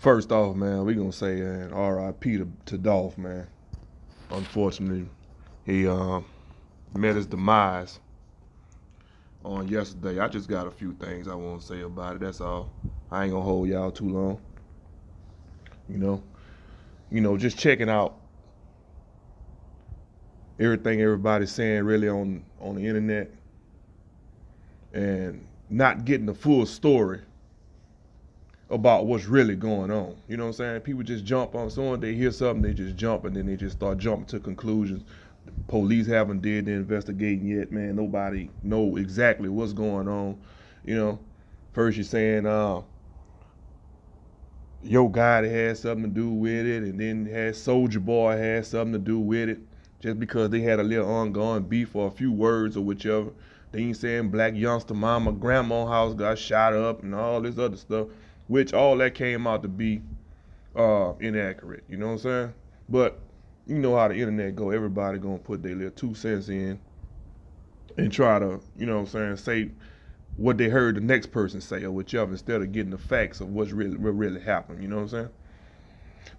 First off, man, we gonna say R.I.P to Dolph, man. Unfortunately, he met his demise on yesterday. I just got a few things I want to say about it. That's all. I ain't gonna hold y'all too long. You know, just checking out everything everybody's saying really on the internet and not getting the full story about what's really going on. You know what I'm saying? People just jump on someone, they hear something, they just jump and then they just start jumping to conclusions. Police haven't did the investigating yet, man. Nobody know exactly what's going on. You know, first you're saying your guy that had something to do with it, and then had Soldier Boy had something to do with it, just because they had a little ongoing beef for a few words or whichever. They ain't saying black youngster mama grandma house got shot up and all this other stuff, which all that came out to be inaccurate. You know what I'm saying? But you know how the internet go. Everybody gonna put their little 2 cents in and try to, you know what I'm saying, say what they heard the next person say or whichever, instead of getting the facts of what really happened. You know what I'm saying?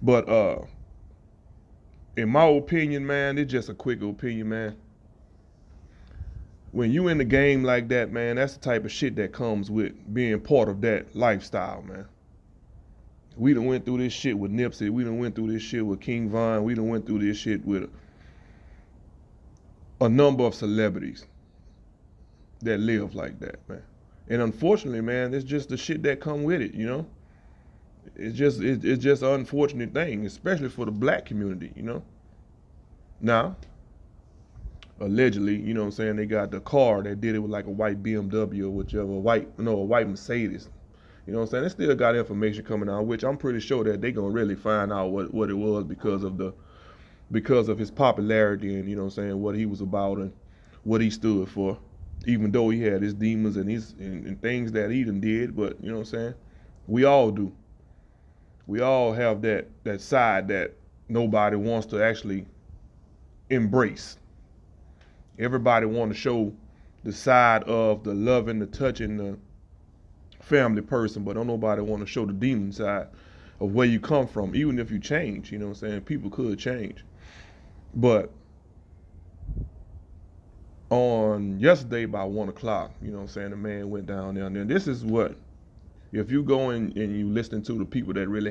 But in my opinion, man, it's just a quick opinion, man. When you in the game like that, man, that's the type of shit that comes with being part of that lifestyle, man. We done went through this shit with Nipsey. We done went through this shit with King Von. We done went through this shit with a number of celebrities that live like that, man. And unfortunately, man, it's just the shit that come with it, you know? It's just an unfortunate thing, especially for the black community, you know? Now, allegedly, you know what I'm saying, they got the car that did it with like a white BMW or whichever, a white Mercedes. You know what I'm saying? They still got information coming out, which I'm pretty sure that they gonna really find out what it was because of his popularity and, you know what I'm saying, what he was about and what he stood for. Even though he had his demons and things that he done did, but you know what I'm saying? We all do. We all have that side that nobody wants to actually embrace. Everybody want to show the side of the loving, the touching, the family person, but don't nobody want to show the demon side of where you come from. Even if you change, you know what I'm saying? People could change. But on yesterday by 1 o'clock, you know what I'm saying, the man went down there. And this is what, if you go in and you listen to the people that really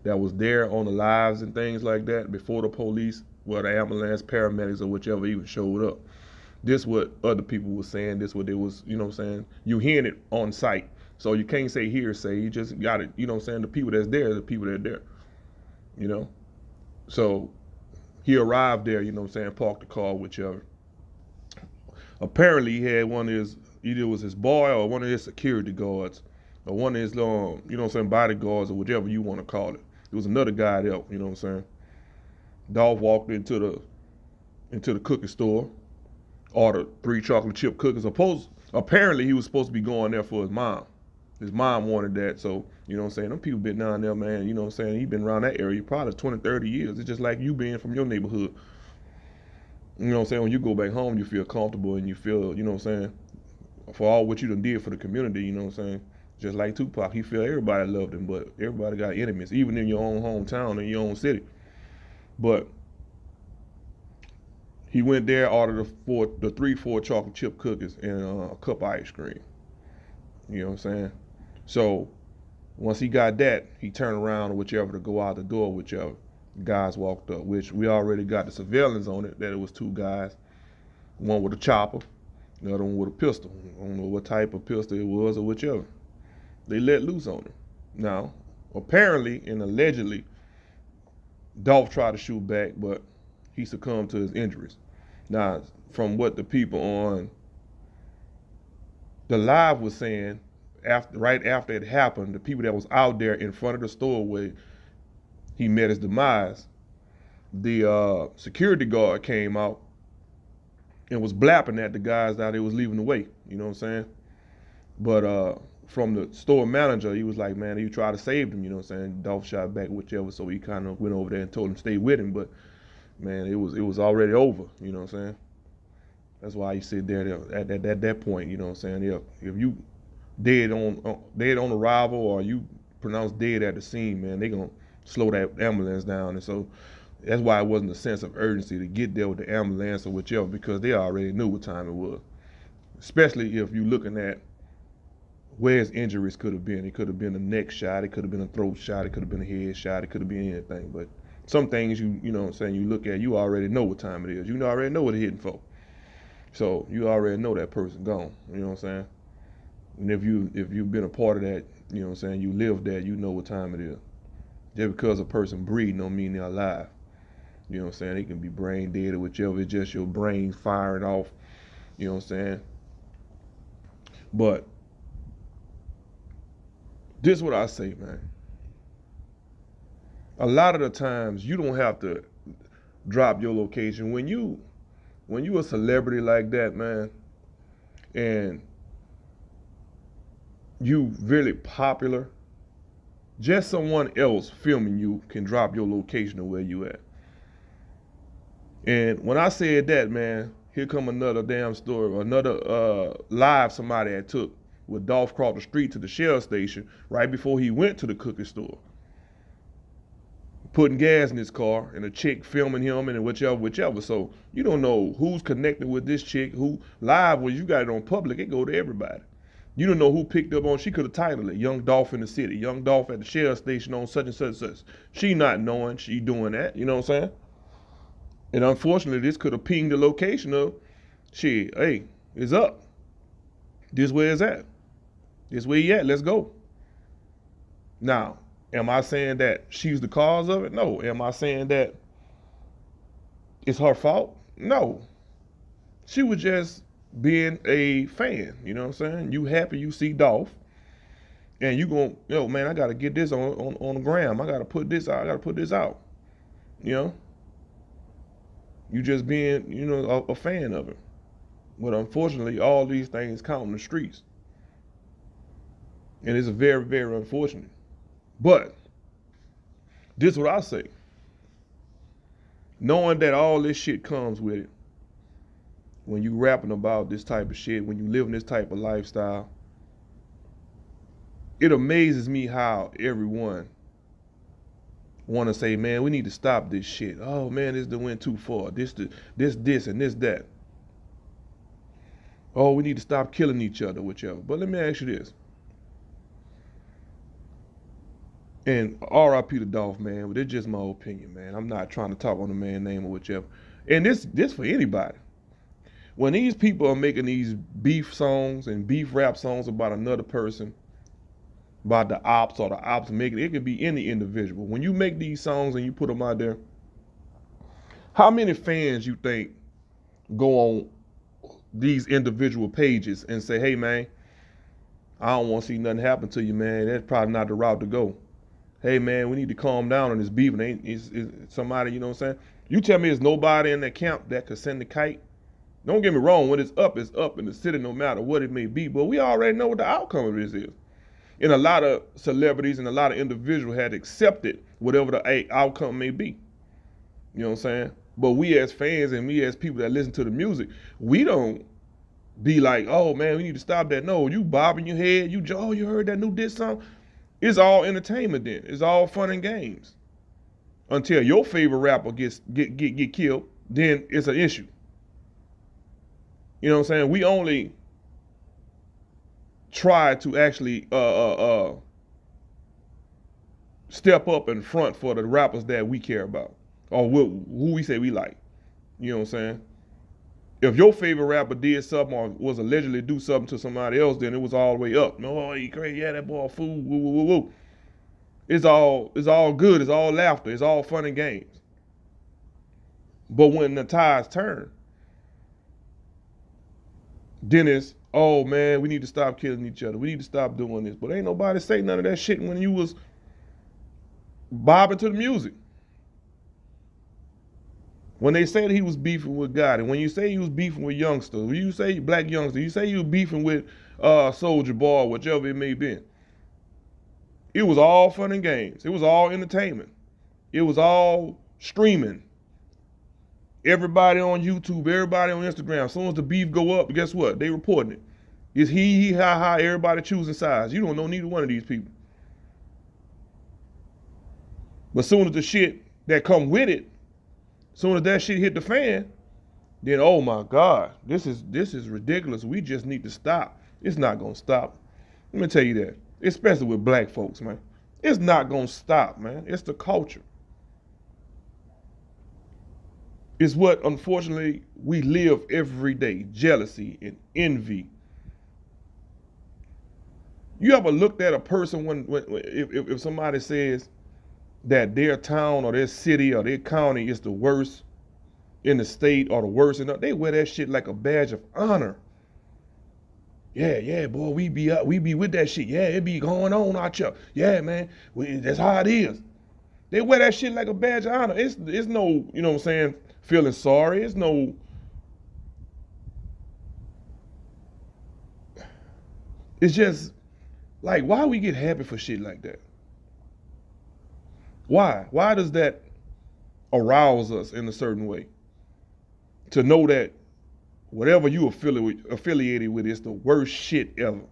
that was there on the lives and things like that before the police, well, the ambulance, paramedics, or whichever even showed up. This what other people were saying. This what they was, you know what I'm saying? You hearing it on site. So you can't say hearsay. You just got it, you know what I'm saying? The people that's there, the people that are there, you know? So he arrived there, you know what I'm saying, parked the car, whichever. Apparently he had one of his, either it was his boy or one of his security guards or one of his, you know what I'm saying, bodyguards or whichever you want to call it. There was another guy there, you know what I'm saying. Dolph walked into the cookie store, ordered 3 chocolate chip cookies. Apparently he was supposed to be going there for his mom. His mom wanted that, so, you know what I'm saying, them people been down there, man, you know what I'm saying, he been around that area probably 20, 30 years. It's just like you being from your neighborhood. You know what I'm saying? When you go back home, you feel comfortable and you feel, you know what I'm saying, for all what you done did for the community, you know what I'm saying? Just like Tupac, he feel everybody loved him, but everybody got enemies, even in your own hometown, in your own city. But he went there, ordered the 3, 4 chocolate chip cookies and a cup of ice cream. You know what I'm saying? So once he got that, he turned around or whichever to go out the door, whichever. Guys walked up, which we already got the surveillance on it, that it was 2 guys, one with a chopper, the other one with a pistol. I don't know what type of pistol it was or whichever. They let loose on him. Now, apparently and allegedly, Dolph tried to shoot back, but he succumbed to his injuries. Now, from what the people on the live was saying, right after it happened, the people that was out there in front of the store where he met his demise, the security guard came out and was blapping at the guys that they was leaving the way. You know what I'm saying? But from the store manager, he was like, man, he tried to save them. You know what I'm saying? Dolph shot back, whichever. So he kind of went over there and told him to stay with him. But man, it was already over. You know what I'm saying? That's why he said there at that point. You know what I'm saying? If you dead on arrival or you pronounced dead at the scene, man, they gonna slow that ambulance down. And so that's why it wasn't a sense of urgency to get there with the ambulance or whichever, because they already knew what time it was. Especially if you're looking at where his injuries could have been. It could have been a neck shot, it could have been a throat shot, it could have been a head shot, it could have been anything. But some things you know what I'm saying, you look at, you already know what time it is. You already know what it's hitting for. So you already know that person gone. You know what I'm saying? And if you've been a part of that, you know what I'm saying, you live that, you know what time it is. Just because a person breathing don't mean they're alive. You know what I'm saying? They can be brain dead or whichever. It's just your brain firing off. You know what I'm saying? But this is what I say, man. A lot of the times you don't have to drop your location. When you a celebrity like that, man, and you really popular, just someone else filming you can drop your location of where you at. And when I said that, man, here come another damn story, another live somebody had took with Dolph crossed the street to the Shell station right before he went to the cookie store, putting gas in his car, and a chick filming him and whichever. So you don't know who's connected with this chick, who live. When you got it on public, it go to everybody. You don't know who picked up on. She could have titled it "Young Dolph in the City," "Young Dolph at the Shell station on such and such and such." She not knowing she doing that. You know what I'm saying? And unfortunately, this could have pinged the location of, shit, hey, it's up. This where it's at. This where he at. Let's go. Now, am I saying that she's the cause of it? No. Am I saying that it's her fault? No. She was just being a fan. You know what I'm saying? You happy you see Dolph, and you going, yo, man, I got to get this on the gram. I got to put this out. I got to put this out. You know? You just being, you know, a fan of it. But unfortunately, all these things count in the streets. And it's very, very unfortunate. But this is what I say. Knowing that all this shit comes with it, when you rapping about this type of shit, when you living this type of lifestyle, it amazes me how everyone want to say, man, we need to stop this shit. Oh man, this done went too far. This and this that. Oh, we need to stop killing each other, whichever. But let me ask you this. And R.I.P. to Dolph, man, but it's just my opinion, man. I'm not trying to talk on the man's name or whichever. And this for anybody. When these people are making these beef songs and beef rap songs about another person, about the ops or the ops making it could be any individual. When you make these songs and you put them out there, how many fans you think go on these individual pages and say, hey man, I don't want to see nothing happen to you, man. That's probably not the route to go. Hey man, we need to calm down on this beef. And it's somebody, you know what I'm saying? You tell me there's nobody in that camp that could send the kite. Don't get me wrong, when it's up in the city no matter what it may be. But we already know what the outcome of this is. And a lot of celebrities and a lot of individuals had accepted whatever the outcome may be. You know what I'm saying? But we as fans and we as people that listen to the music, we don't be like, oh man, we need to stop that. No, you bobbing your head, you heard that new diss song? It's all entertainment then. It's all fun and games. Until your favorite rapper get killed, then it's an issue. You know what I'm saying? We only try to actually step up in front for the rappers that we care about or who we say we like. You know what I'm saying? If your favorite rapper did something or was allegedly do something to somebody else, then it was all the way up. No, he crazy, yeah, that boy a fool, woo, woo, woo, woo. It's all good, it's all laughter, it's all fun and games. But when the tides turn, then it's, oh man, we need to stop killing each other. We need to stop doing this. But ain't nobody say none of that shit when you was bobbing to the music. When they said he was beefing with God, and when you say he was beefing with youngsters, when you say black youngsters, you say you was beefing with Soldier Boy, whichever it may be. It was all fun and games. It was all entertainment. It was all streaming. Everybody on YouTube, everybody on Instagram. As soon as the beef go up, guess what? They reporting it. It's he, ha, everybody choosing sides. You don't know neither one of these people. But soon as the shit that come with it, soon as that shit hit the fan, then oh my God, this is ridiculous. We just need to stop. It's not gonna stop. Let me tell you that. Especially with black folks, man. It's not gonna stop, man. It's the culture. It's what unfortunately we live every day. Jealousy and envy. You ever looked at a person if somebody says that their town or their city or their county is the worst in the state or the worst, and they wear that shit like a badge of honor. Yeah, boy, we be with that shit. Yeah, it be going on out here. Yeah, man, that's how it is. They wear that shit like a badge of honor. It's no, you know what I'm saying, feeling sorry. It's no, it's just like, why we get happy for shit like that? Why? Why does that arouse us in a certain way? To know that whatever you affiliated with is the worst shit ever.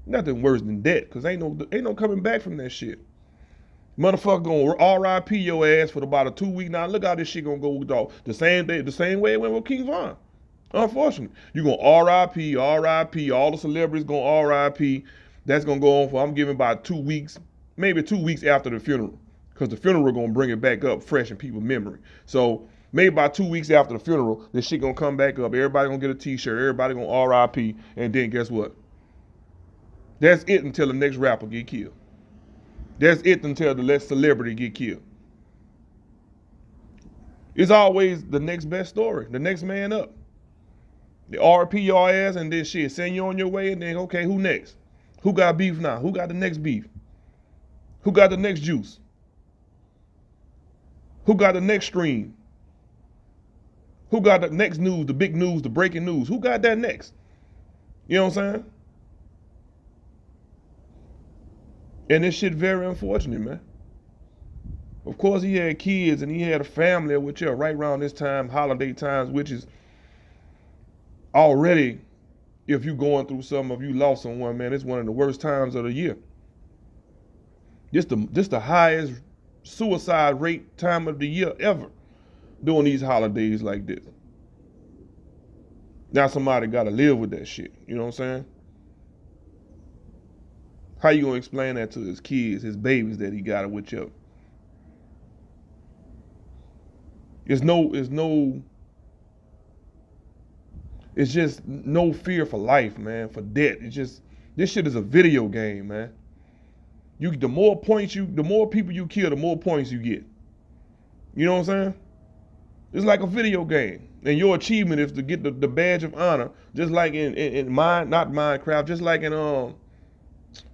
Nothing worse than that, cause ain't no coming back from that shit. Motherfucker gonna R.I.P. your ass for about a 2 week. Now look how this shit gonna go, dog. The same way it went with King Von. Unfortunately, you gonna R.I.P. R.I.P. All the celebrities gonna R.I.P. That's gonna go on for, I'm giving about 2 weeks, maybe 2 weeks after the funeral, cause the funeral gonna bring it back up fresh in people's memory. So maybe about 2 weeks after the funeral, this shit gonna come back up. Everybody gonna get a T-shirt. Everybody gonna R.I.P. And then guess what? That's it until the next rapper get killed. That's it until the next celebrity get killed. It's always the next best story, the next man up. The R.I.P. your ass and then shit, send you on your way and then, okay, who next? Who got beef now? Who got the next beef? Who got the next juice? Who got the next stream? Who got the next news, the big news, the breaking news? Who got that next? You know what I'm saying? And this shit very unfortunate, man. Of course, he had kids and he had a family, which are right around this time, holiday times, which is already, if you going through something, if you lost someone, man, it's one of the worst times of the year. This the highest suicide rate time of the year ever during these holidays like this. Now somebody got to live with that shit. You know what I'm saying? How you gonna explain that to his kids, his babies that he got it with you? It's just no fear for life, man, for death. It's just, this shit is a video game, man. The more people you kill, the more points you get. You know what I'm saying? It's like a video game. And your achievement is to get the badge of honor, just like not Minecraft, just like in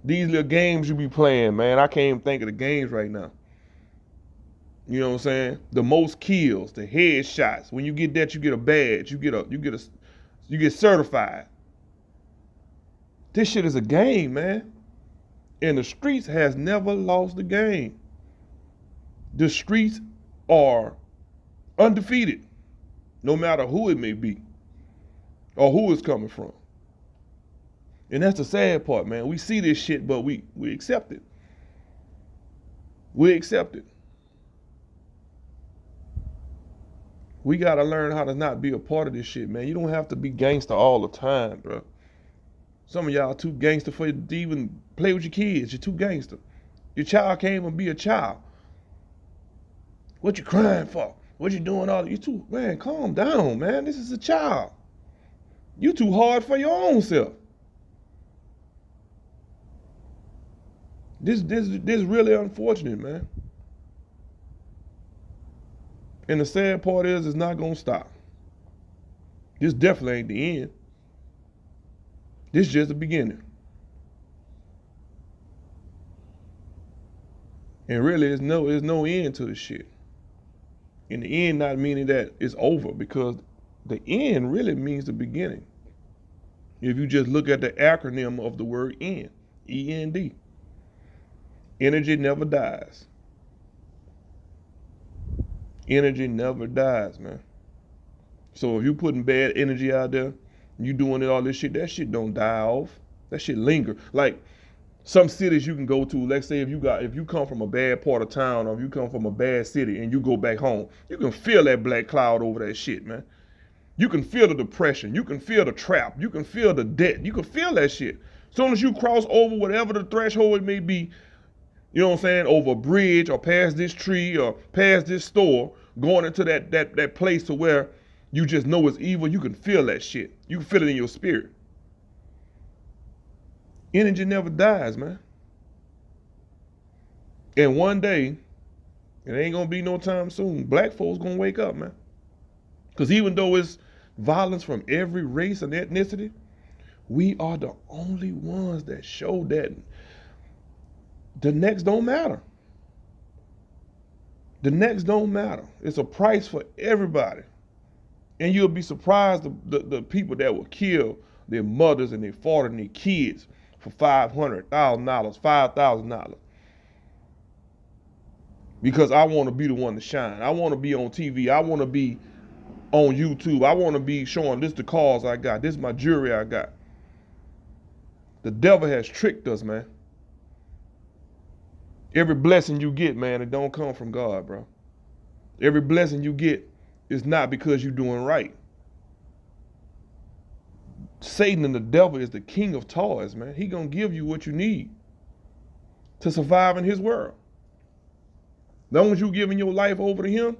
these little games you be playing, man. I can't even think of the games right now. You know what I'm saying? The most kills, the headshots. When you get that, you get a badge. You get certified. This shit is a game, man. And the streets has never lost the game. The streets are undefeated, no matter who it may be or who it's coming from. And that's the sad part, man. We see this shit, but we accept it. We accept it. We got to learn how to not be a part of this shit, man. You don't have to be gangster all the time, bro. Some of y'all too gangster for you to even play with your kids. You're too gangster. Your child can't even be a child. What you crying for? What you doing all? You too, man, calm down, man. This is a child. You too hard for your own self. This really unfortunate, man. And the sad part is it's not gonna stop. This definitely ain't the end. This is just the beginning. And really, there's no end to this shit. And the end not meaning that it's over, because the end really means the beginning. If you just look at the acronym of the word end, E-N-D. Energy never dies. Energy never dies, man. So if you putting bad energy out there, you doing all this shit, that shit don't die off. That shit linger. Like, Some cities you can go to, let's say if you come from a bad part of town or if you come from a bad city and you go back home, you can feel that black cloud over that shit, man. You can feel the depression. You can feel the trap. You can feel the debt. You can feel that shit. As soon as you cross over whatever the threshold it may be, you know what I'm saying, over a bridge or past this tree or past this store, going into that place to where you just know it's evil, you can feel that shit. You can feel it in your spirit. Energy never dies, man. And one day, it ain't gonna be no time soon, black folks gonna wake up, man. Because even though it's violence from every race and ethnicity, we are the only ones that show that the next don't matter. The next don't matter. It's a price for everybody. And you'll be surprised the people that will kill their mothers and their fathers and their kids for $500,000, $5,000. Because I want to be the one to shine. I want to be on TV. I want to be on YouTube. I want to be showing this the cars I got. This is my jewelry I got. The devil has tricked us, man. Every blessing you get, man, it don't come from God, bro. Every blessing you get is not because you're doing right. Satan and the devil is the king of toys, man. He gonna give you what you need to survive in his world. As long as you giving your life over to him,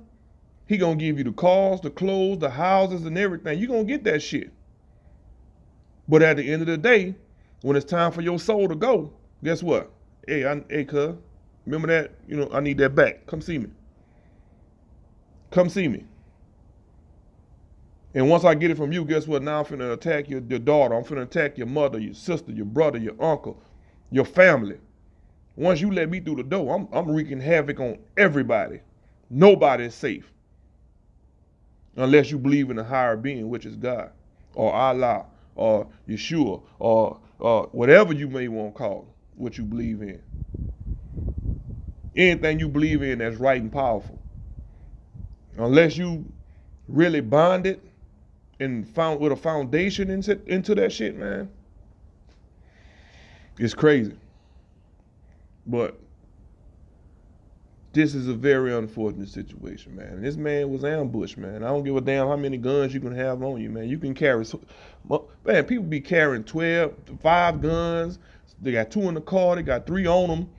he gonna give you the cars, the clothes, the houses, and everything. You gonna get that shit. But at the end of the day, when it's time for your soul to go, guess what? Hey, cuz, remember that? You know, I need that back. Come see me. Come see me. And once I get it from you, guess what? Now I'm finna attack your daughter. I'm finna attack your mother, your sister, your brother, your uncle, your family. Once you let me through the door, I'm wreaking havoc on everybody. Nobody is safe. Unless you believe in a higher being, which is God, or Allah, or Yeshua, or whatever you may want to call what you believe in. Anything you believe in that's right and powerful. Unless you really bond it and found with a foundation into that shit, man, it's crazy. But this is a very unfortunate situation, man. And this man was ambushed, man. I don't give a damn how many guns you can have on you, man. You can carry, man, people be carrying 5 guns. They got 2 in the car. They got 3 on them.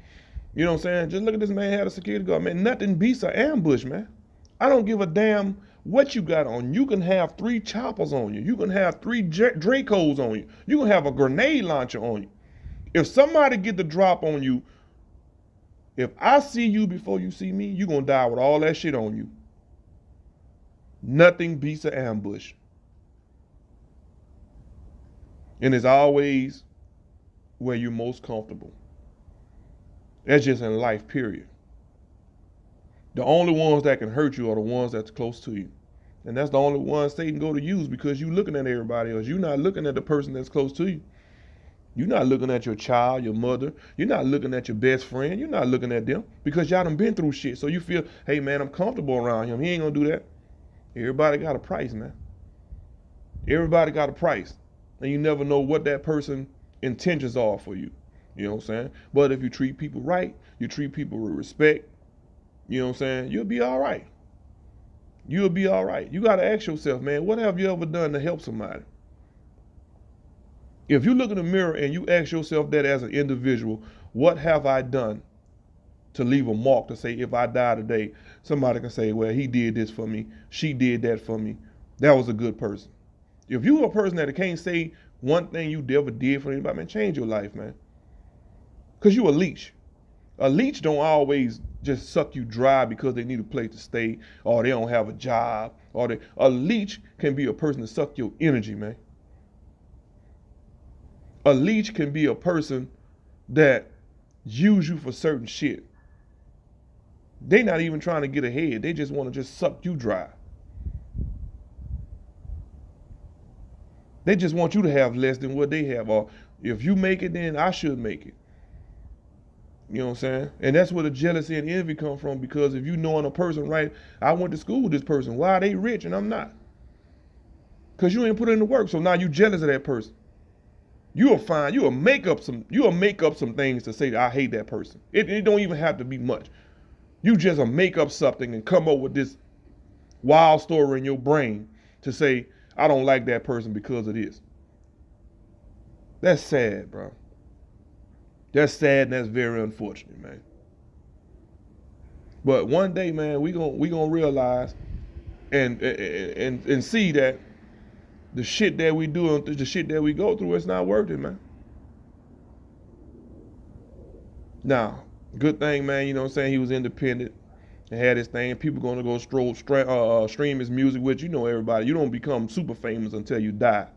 You know what I'm saying? Just look at this man had a security guard, man. Nothing beats an ambush, man. I don't give a damn what you got on. You can have 3 choppers on you. You can have 3 Dracos on you. You can have a grenade launcher on you. If somebody get the drop on you, if I see you before you see me, you're going to die with all that shit on you. Nothing beats an ambush. And it's always where you're most comfortable. That's just in life, period. The only ones that can hurt you are the ones that's close to you. And that's the only ones Satan go to use because you're looking at everybody else. You're not looking at the person that's close to you. You're not looking at your child, your mother. You're not looking at your best friend. You're not looking at them because y'all done been through shit. So you feel, hey, man, I'm comfortable around him. He ain't going to do that. Everybody got a price, man. Everybody got a price. And you never know what that person's intentions are for you. You know what I'm saying? But if you treat people right, you treat people with respect, you know what I'm saying, you'll be all right. You'll be all right. You got to ask yourself, man, what have you ever done to help somebody? If you look in the mirror and you ask yourself that as an individual, what have I done to leave a mark to say if I die today, somebody can say, well, he did this for me. She did that for me. That was a good person. If you're a person that can't say one thing you ever did for anybody, man, change your life, man. Because you a leech. A leech don't always just suck you dry because they need a place to stay or they don't have a job. A leech can be a person to suck your energy, man. A leech can be a person that use you for certain shit. They not even trying to get ahead. They just want to just suck you dry. They just want you to have less than what they have. Or if you make it, then I should make it. You know what I'm saying? And that's where the jealousy and envy come from, because if you knowing a person, right, I went to school with this person. Why are they rich and I'm not? Because you ain't put in the work. So now you jealous of that person. You'll make up some things to say that I hate that person. It don't even have to be much. You just make up something and come up with this wild story in your brain to say I don't like that person because of this. That's sad, bro. That's sad and that's very unfortunate, man. But one day, man, we gonna realize and see that the shit that we do and the shit that we go through, it's not worth it, man. Now, good thing, man, you know what I'm saying? He was independent and had his thing. People gonna go stream his music, which you know everybody. You don't become super famous until you die.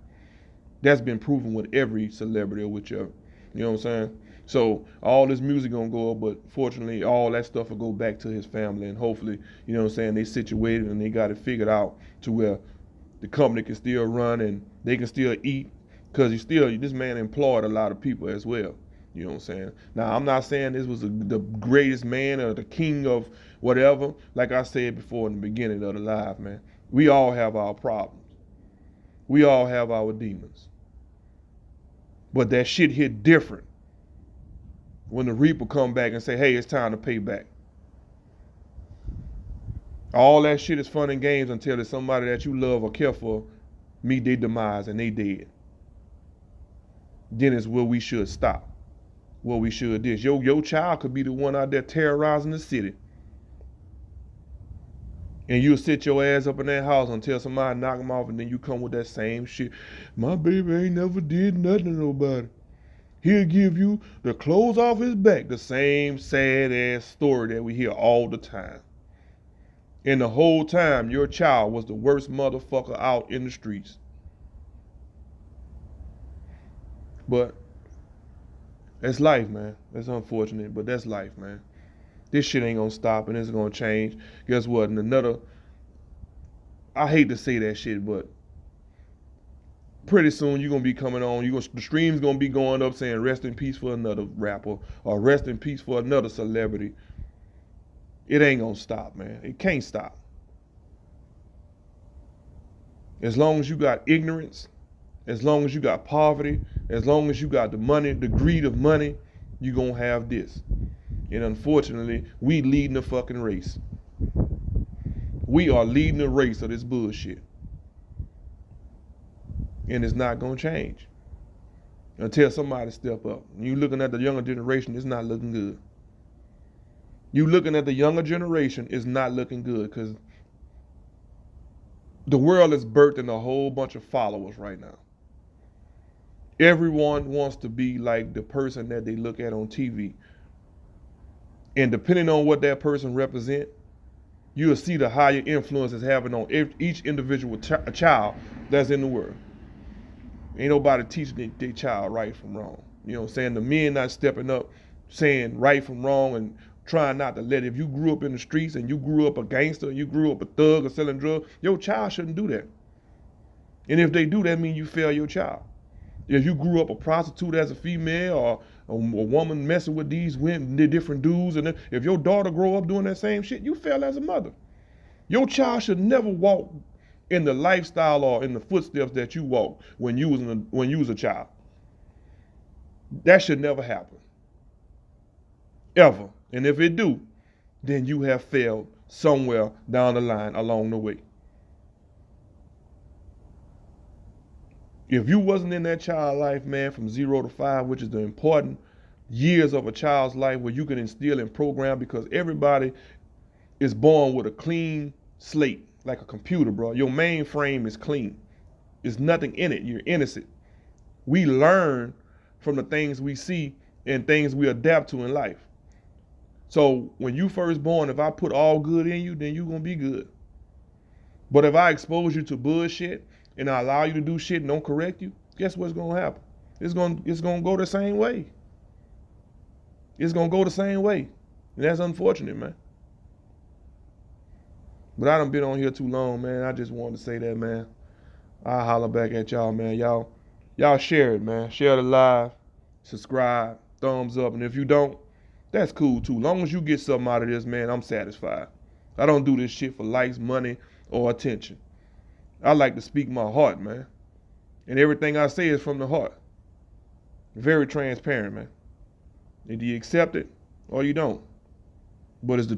That's been proven with every celebrity or whichever. You know what I'm saying? So all this music gonna go up, but fortunately all that stuff will go back to his family and hopefully, you know what I'm saying, they situated and they got it figured out to where the company can still run and they can still eat because this man employed a lot of people as well. You know what I'm saying? Now I'm not saying this was the greatest man or the king of whatever. Like I said before in the beginning of the live, man, we all have our problems. We all have our demons. But that shit hit different when the Reaper come back and say, hey, it's time to pay back. All that shit is fun and games until it's somebody that you love or care for meet their demise and they dead. Then it's where we should stop. What we should do. Your child could be the one out there terrorizing the city. And you'll sit your ass up in that house until somebody knock him off and then you come with that same shit. My baby ain't never did nothing to nobody. He'll give you the clothes off his back. The same sad ass story that we hear all the time. And the whole time your child was the worst motherfucker out in the streets. But that's life, man. That's unfortunate, but that's life, man. This shit ain't gonna stop and it's gonna change. Guess what? I hate to say that shit, but pretty soon you're gonna be coming on. The stream's gonna be going up saying rest in peace for another rapper or rest in peace for another celebrity. It ain't gonna stop, man. It can't stop. As long as you got ignorance, as long as you got poverty, as long as you got the money, the greed of money, you're gonna have this. And unfortunately, we leading the fucking race. We are leading the race of this bullshit. And it's not gonna change until somebody step up. You looking at the younger generation, it's not looking good. You looking at the younger generation, it's not looking good because the world is birthing a whole bunch of followers right now. Everyone wants to be like the person that they look at on TV. And depending on what that person represent, you'll see the higher influence it's having on each individual child that's in the world. Ain't nobody teaching their child right from wrong. You know what I'm saying? The men not stepping up, saying right from wrong and trying not to let it. If you grew up in the streets and you grew up a gangster, you grew up a thug or selling drugs, your child shouldn't do that. And if they do, that means you fail your child. If you grew up a prostitute as a female or a woman messing with these women, the different dudes, and if your daughter grow up doing that same shit, you fail as a mother. Your child should never walk in the lifestyle or in the footsteps that you walked when you was a child. That should never happen. Ever. And if it do, then you have failed somewhere down the line along the way. If you wasn't in that child life, man, from 0 to 5, which is the important years of a child's life where you can instill and program, because everybody is born with a clean slate, like a computer, bro. Your mainframe is clean. There's nothing in it. You're innocent. We learn from the things we see and things we adapt to in life. So when you first born, if I put all good in you, then you're going to be good. But if I expose you to bullshit and I allow you to do shit and don't correct you, guess what's going to happen? It's going to go the same way. It's going to go the same way. And that's unfortunate, man. But I done been on here too long, man. I just wanted to say that, man. I'll holler back at y'all, man. Y'all share it, man. Share the live, subscribe, thumbs up. And if you don't, that's cool too. Long as you get something out of this, man, I'm satisfied. I don't do this shit for likes, money, or attention. I like to speak my heart, man. And everything I say is from the heart. Very transparent, man. Either you accept it or you don't. But it's the